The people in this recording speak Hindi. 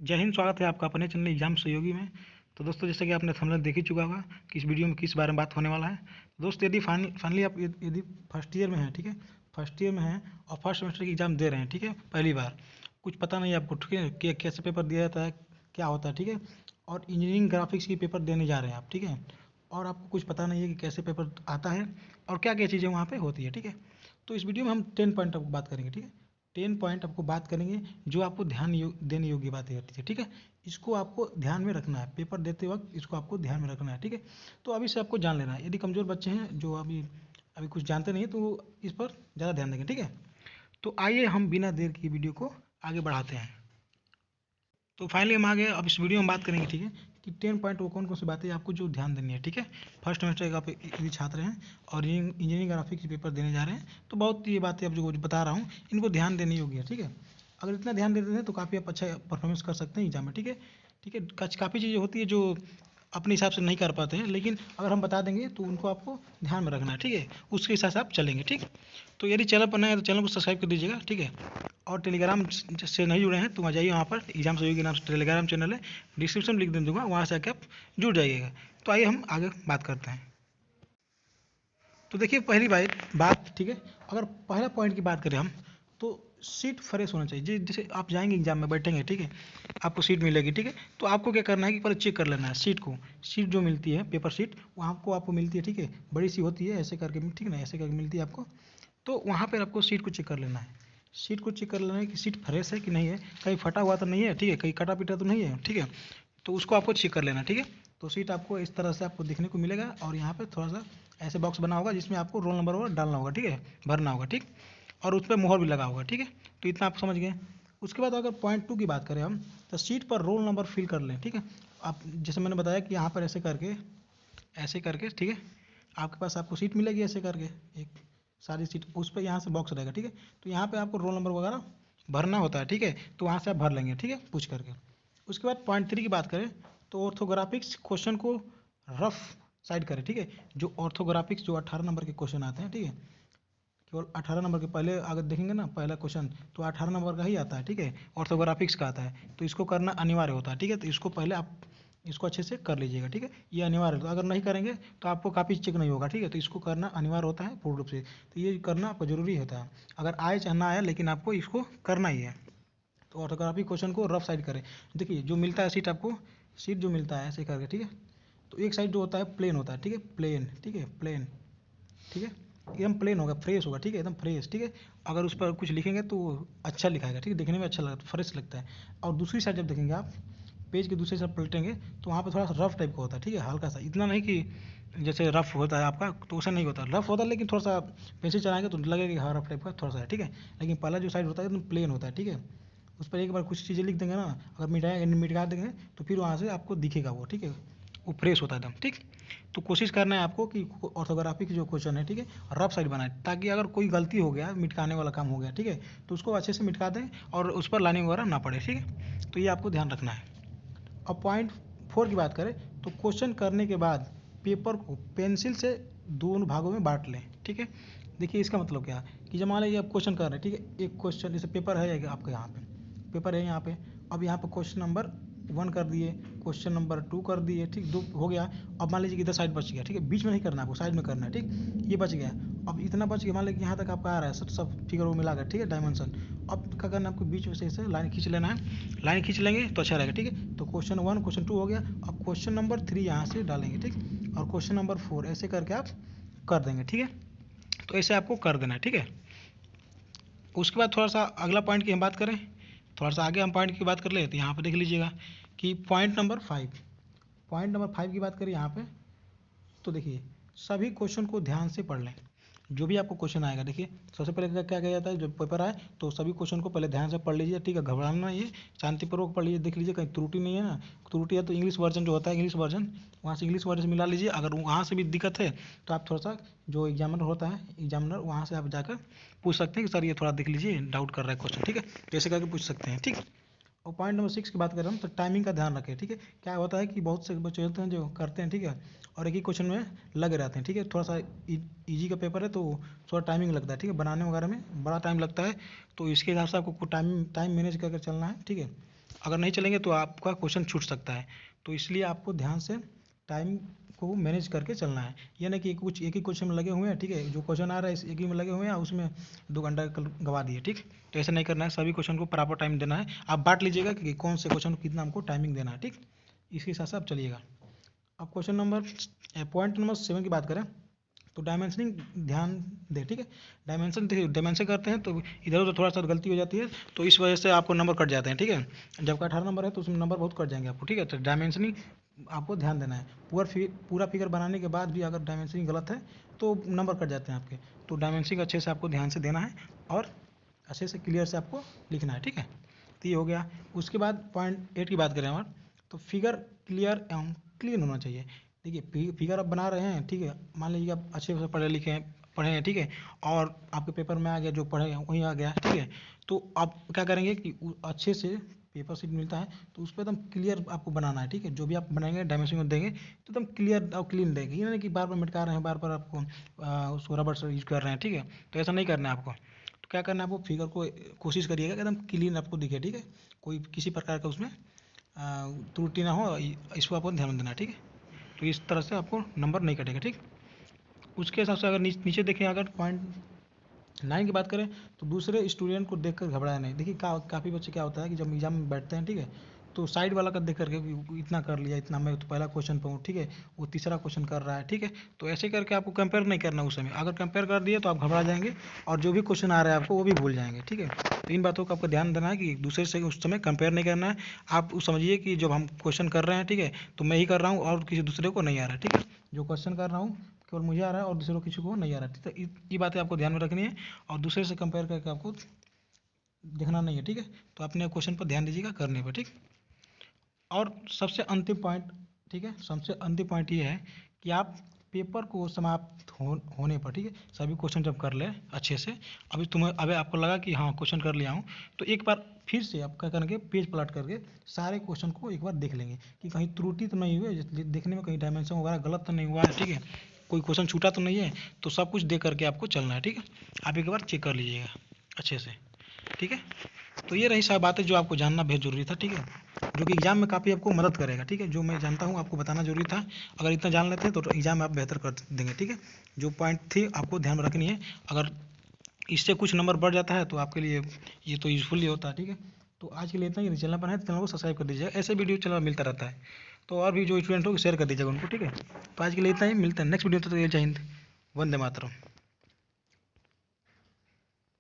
जय हिंद। स्वागत है आपका अपने चैनल एग्जाम सहयोगी में। तो दोस्तों, जैसे कि आपने थंबनेल देख ही चुका होगा कि इस वीडियो में किस बारे में बात होने वाला है। दोस्त, यदि फाइनली आप यदि फर्स्ट ईयर में हैं, ठीक है, फर्स्ट ईयर में हैं और फर्स्ट सेमेस्टर की एग्ज़ाम दे रहे हैं, ठीक है, पहली बार कुछ पता नहीं आपको, ठीक है, कि कैसे पेपर दिया जाता है, क्या होता है, ठीक है, और इंजीनियरिंग ग्राफिक्स की पेपर देने जा रहे हैं आप, ठीक है, और आपको कुछ पता नहीं है कि कैसे पेपर आता है और क्या क्या चीज़ें वहाँ पे होती है, ठीक है। तो इस वीडियो में हम 10 पॉइंट आपको बात करेंगे, ठीक है, 10 पॉइंट आपको बात करेंगे जो आपको देने योग्य बातें होती है, ठीक है। इसको आपको ध्यान में रखना है, पेपर देते वक्त इसको आपको ध्यान में रखना है, ठीक है। तो अभी से आपको जान लेना है। यदि कमज़ोर बच्चे हैं जो अभी अभी कुछ जानते नहीं तो इस पर ज़्यादा ध्यान देंगे, ठीक है। तो आइए हम बिना देर की वीडियो को आगे बढ़ाते हैं। तो फाइनली हम आ गए। अब इस वीडियो में बात करेंगे, ठीक है, कि 10 पॉइंट वो कौन कौन सी बातें आपको जो ध्यान देनी है, ठीक है। फर्स्ट सेमेस्टर का आप यदि छात्र हैं और इंजीनियरिंग ग्राफिक्स पेपर देने जा रहे हैं तो बहुत ये बातें अब जो बता रहा हूँ इनको ध्यान देनी होगी, ठीक है। अगर इतना ध्यान देते हैं तो काफ़ी आप अच्छा परफॉर्मेंस कर सकते हैं एग्जाम में, ठीक है। ठीक है, काफ़ी चीज़ें होती है जो अपने हिसाब से नहीं कर पाते हैं, लेकिन अगर हम बता देंगे तो उनको आपको ध्यान में रखना है, ठीक है, उसके हिसाब से आप चलेंगे, ठीक। तो यदि चैनल पर नए हैं तो चैनल को सब्सक्राइब कर दीजिएगा, ठीक है। और टेलीग्राम से नहीं जुड़े हैं तो वहाँ जाइए, वहाँ पर एग्जाम सहयोगी के नाम से टेलीग्राम चैनल है, डिस्क्रिप्शन में लिख दे दूँगा, वहाँ से आके आप जुड़ जाइएगा। तो आइए हम आगे बात करते हैं। तो देखिए पहली बात, ठीक है, अगर पहला पॉइंट की बात करें हम तो सीट फ्रेश होना चाहिए। जैसे आप जाएंगे एग्जाम में बैठेंगे, ठीक है, आपको सीट मिलेगी, ठीक है, तो आपको क्या करना है कि पहले चेक कर लेना है सीट को। सीट जो मिलती है पेपर सीट वहाँ को आपको मिलती है, ठीक है, बड़ी सी होती है ऐसे करके, ठीक है ना, ऐसे करके मिलती है आपको। तो वहाँ पर आपको सीट को चेक कर लेना है। सीट को चेक कर लेना है कि सीट फ्रेश है कि नहीं है, कहीं फटा हुआ तो नहीं है, ठीक है, कहीं कटा पिटा तो नहीं है, ठीक है। तो उसको आपको चेक कर लेना, ठीक है। तो सीट आपको इस तरह से आपको दिखने को मिलेगा और यहाँ पे थोड़ा सा ऐसे बॉक्स बना होगा जिसमें आपको रोल नंबर वगैरह डालना होगा, ठीक है, भरना होगा, ठीक, और उस पर मोहर भी लगा होगा, ठीक है। तो इतना आप समझ गए। उसके बाद अगर पॉइंट 2 की बात करें हम तो सीट पर रोल नंबर फिल कर लें, ठीक है। आप जैसे मैंने बताया कि यहाँ पर ऐसे करके, ठीक है, आपके पास आपको सीट मिलेगी ऐसे करके एक सारी सीट, उस पर यहाँ से बॉक्स रहेगा, ठीक है। तो यहाँ पे आपको रोल नंबर वगैरह भरना होता है, ठीक है, तो वहाँ से आप भर लेंगे, ठीक है, पूछ करके। उसके बाद पॉइंट 3 की बात करें तो ऑर्थोग्राफिक्स क्वेश्चन को रफ साइड करें, ठीक है। जो ऑर्थोग्राफिक्स जो 18 नंबर के क्वेश्चन आते हैं, ठीक है, केवल 18 नंबर के, पहले अगर देखेंगे ना पहला क्वेश्चन तो 18 नंबर का ही आता है, ठीक है, ऑर्थोग्राफिक्स का आता है, तो इसको करना अनिवार्य होता है, ठीक है। तो इसको पहले आप इसको अच्छे से कर लीजिएगा, ठीक है, ये अनिवार्य है। तो अगर नहीं करेंगे तो आपको काफ़ी चेक नहीं होगा, ठीक है, तो इसको करना अनिवार्य होता है पूर्ण रूप से। तो ये करना आपको ज़रूरी होता है, अगर आए चाहे ना आए लेकिन आपको इसको करना ही है। तो ऑर्थोग्राफिक क्वेश्चन को रफ साइड करें। देखिए जो मिलता है सीट आपको, सीट जो मिलता है ऐसे करके, ठीक है, तो एक साइड जो होता है प्लेन होता है, ठीक है, प्लेन, ठीक है, प्लेन, ठीक है, एकदम प्लेन होगा, फ्रेश होगा, ठीक है, एकदम फ्रेश, ठीक है। अगर उस पर कुछ लिखेंगे तो अच्छा लिखाएगा, ठीक है, देखने में अच्छा लगता है, फ्रेश लगता है। और दूसरी साइड जब देखेंगे आप, पेज की दूसरी साइड पलटेंगे तो वहाँ पर थोड़ा सा रफ टाइप का होता है, ठीक है, हल्का सा, इतना नहीं कि जैसे रफ होता है आपका तो वैसा नहीं होता, रफ होता है लेकिन थोड़ा सा पेंसिल चलाएंगे तो लगेगा कि हाँ रफ टाइप का थोड़ा सा है, ठीक है। लेकिन पहला जो साइड होता है एकदम प्लेन होता है, ठीक है। उस पर एक बार कुछ चीज़ें लिख देंगे ना, अगर मिटा देंगे तो फिर वहाँ से आपको दिखेगा वो, ठीक है, वो फ्रेश होता है एकदम, ठीक। तो कोशिश करना है आपको कि ऑर्थोग्राफी की जो क्वेश्चन है, ठीक है, रफ साइड बनाए, ताकि अगर कोई गलती हो गया, मिटकाने वाला काम हो गया, ठीक है, तो उसको अच्छे से मिटका दें और उस पर लाइनिंग वगैरह ना पड़े, ठीक है। तो ये आपको ध्यान रखना है। अब पॉइंट 4 की बात करें तो क्वेश्चन करने के बाद पेपर को पेंसिल से दोनों भागों में बांट लें, ठीक है। देखिए इसका मतलब क्या है कि जब मान लीजिए आप क्वेश्चन कर रहे हैं, ठीक है, एक क्वेश्चन जैसे पेपर है आपका, यहाँ पे पेपर है यहाँ पे, अब यहाँ पे क्वेश्चन नंबर 1 कर दिए, क्वेश्चन नंबर 2 कर दिए, ठीक, 2 हो गया। अब मान लीजिए कि इधर साइड बच गया, ठीक है, बीच में नहीं करना है आपको, साइड में करना है, ठीक, ये बच गया। अब इतना बच गया, मान लीजिए यहाँ तक आपका आ रहा है सब फिगर वो मिला कर, ठीक है, डायमेंशन। अब क्या करना है आपको, बीच में से इसे लाइन खींच लेना है, लाइन खींच लेंगे तो अच्छा रहेगा, ठीक है। तो क्वेश्चन 1 क्वेश्चन 2 हो गया, अब क्वेश्चन नंबर 3 यहाँ से डालेंगे, ठीक, और क्वेश्चन नंबर 4 ऐसे करके आप कर देंगे, ठीक है। तो ऐसे आपको कर देना है, ठीक है। उसके बाद थोड़ा सा अगला पॉइंट की हम बात करें, थोड़ा सा आगे हम पॉइंट की बात कर ले तो यहाँ पर देख लीजिएगा कि पॉइंट नंबर 5 की बात करें यहाँ पे, तो देखिए सभी क्वेश्चन को ध्यान से पढ़ लें। जो भी आपको क्वेश्चन आएगा, देखिए सबसे पहले क्या किया जाता है, जब पेपर आए तो सभी क्वेश्चन को पहले ध्यान से पढ़ लीजिए, ठीक है, घबराना नहीं है, शांतिपूर्वक पढ़ लीजिए, देख लीजिए कहीं त्रुटि नहीं है ना। त्रुटि है तो इंग्लिश वर्जन जो होता है, इंग्लिश वर्जन, वहाँ से इंग्लिश वर्जन मिला लीजिए। अगर वहाँ से भी दिक्कत है तो आप थोड़ा सा जो एग्जामिनर होता है, एग्जामिनर, वहाँ से आप जाकर पूछ सकते हैं कि सर ये थोड़ा देख लीजिए, डाउट कर रहा है क्वेश्चन, ठीक है, तो ऐसे करके पूछ सकते हैं, ठीक। और पॉइंट नंबर 6 की बात करें हम तो टाइमिंग का ध्यान रखें, ठीक है। क्या होता है कि बहुत से बच्चे होते हैं जो करते हैं, ठीक है, और एक ही क्वेश्चन में लगे रहते हैं, ठीक है, थोड़ा सा इजी का पेपर है तो थोड़ा टाइमिंग लगता है, ठीक है, बनाने वगैरह में बड़ा टाइम लगता है। तो इसके हिसाब से आपको टाइम मैनेज करके चलना है, ठीक है। अगर नहीं चलेंगे तो आपका क्वेश्चन छूट सकता है। तो इसलिए आपको ध्यान से टाइम को मैनेज करके चलना है। ये नहीं कि कुछ एक ही क्वेश्चन में लगे हुए हैं, ठीक है, जो क्वेश्चन आ रहा है एक ही में लगे हुए हैं, उसमें 2 घंटा गवा दिए, ठीक। तो ऐसा नहीं करना है, सभी क्वेश्चन को प्रॉपर टाइम देना है। आप बांट लीजिएगा कि कौन से क्वेश्चन को कितना हमको टाइमिंग देना है, ठीक। इसके हिसाब से आप चलिएगा। अब पॉइंट नंबर 7 की बात करें तो डायमेंशनिंग ध्यान दें, ठीक है। डायमेंशन करते हैं तो इधर उधर थोड़ा सा गलती हो जाती है, तो इस वजह से आपको नंबर कट जाते हैं, ठीक है। जबकि 18 नंबर है तो उसमें नंबर बहुत कट जाएंगे आपको, ठीक है। तो डायमेंशनिंग आपको ध्यान देना है। पूरा फिगर बनाने के बाद भी अगर डायमेंशनिंग गलत है तो नंबर कट जाते हैं आपके। तो डायमेंशनिंग अच्छे से आपको ध्यान से देना है और अच्छे से क्लियर से आपको लिखना है, ठीक है। तो ये हो गया। उसके बाद पॉइंट 8 की बात करें हमारे, तो फिगर क्लियर एवं क्लीन होना चाहिए। देखिए फिगर आप बना रहे हैं, ठीक है, मान लीजिए आप अच्छे से पढ़े हैं, ठीक है, और आपके पेपर में आ गया, जो पढ़े हैं वहीं आ गया, ठीक है। तो आप क्या करेंगे कि अच्छे से पेपर शीट मिलता है तो उस पर एकदम क्लियर आपको बनाना है, ठीक है। जो भी आप बनाएंगे डायमेंशन देंगे तो एकदम क्लियर और क्लीन देंगे, ये नहीं कि बार बार मिटका रहे हैं, बार बार आपको उसको रबड़ से यूज कर रहे हैं, ठीक है। तो ऐसा नहीं करना है आपको। तो क्या करना है, आपको फिगर को कोशिश करिएगा एकदम क्लीन आपको दिखे, ठीक है, कोई किसी प्रकार का उसमें त्रुटि ना हो, इसको आपको ध्यान देना है, ठीक है। तो इस तरह से आपको नंबर नहीं कटेगा, ठीक। उसके हिसाब से अगर नीचे देखें, अगर पॉइंट 9 की बात करें तो दूसरे स्टूडेंट को देखकर घबराया नहीं। देखिए काफ़ी बच्चे क्या होता है कि जब एग्जाम में बैठते हैं, ठीक है, तो साइड वाला का देख करके इतना कर लिया, इतना मैं तो पहला क्वेश्चन पर हूँ, ठीक है, वो तीसरा क्वेश्चन कर रहा है, ठीक है। तो ऐसे करके आपको कंपेयर नहीं करना उस समय। अगर कंपेयर कर दिए तो आप घबरा जाएंगे और जो भी क्वेश्चन आ रहा है आपको वो भी भूल जाएंगे, ठीक है। तो इन बातों का आपको ध्यान देना है कि दूसरे से उस समय कंपेयर नहीं करना है। आप समझिए कि जब हम क्वेश्चन कर रहे हैं, ठीक है, तो मैं ही कर रहा हूँ और किसी दूसरे को नहीं आ रहा है, ठीक है। जो क्वेश्चन कर रहा हूँ केवल मुझे आ रहा है और दूसरों किसी को नहीं आ रहा है, ठीक है। ये बातें आपको ध्यान में रखनी है और दूसरे से कंपेयर करके आपको देखना नहीं है, ठीक है। तो अपने क्वेश्चन पर ध्यान दीजिएगा करने पर, ठीक। और सबसे अंतिम पॉइंट, ठीक है, सबसे अंतिम पॉइंट ये है कि आप पेपर को समाप्त होने पर, ठीक है, सभी क्वेश्चन जब कर ले अच्छे से, अभी आपको लगा कि हाँ क्वेश्चन कर लिया हूँ, तो एक बार फिर से आप क्या करेंगे, पेज पलट करके सारे क्वेश्चन को एक बार देख लेंगे कि कहीं त्रुटि तो नहीं हुई है, देखने में कहीं डायमेंशन वगैरह गलत तो नहीं हुआ है, ठीक है, कोई क्वेश्चन छूटा तो नहीं है। तो सब कुछ देख करके आपको चलना है, ठीक है। आप एक बार चेक कर लीजिएगा अच्छे से, ठीक है। तो ये रही सब बातें जो आपको जानना बेहद जरूरी था, ठीक है, जो कि एग्जाम में काफ़ी आपको मदद करेगा, ठीक है। जो मैं जानता हूँ आपको बताना जरूरी था। अगर इतना जान लेते हैं तो एग्जाम में आप बेहतर कर देंगे, ठीक है। जो पॉइंट थी आपको ध्यान में रखनी है। अगर इससे कुछ नंबर बढ़ जाता है तो आपके लिए ये तो यूजफुल ही होता है, ठीक है। तो आज के लिए इतना ही। चैनल पर है तो चैनल को सब्सक्राइब कर दीजिएगा, ऐसे वीडियो चैनल मिलता रहता है। तो और भी जो स्टूडेंट हो शेयर कर दीजिएगा उनको, ठीक है। तो आज के लिए इतना ही, मिलता है नेक्स्ट वीडियो। तो जय हिंद, वंदे मातरम।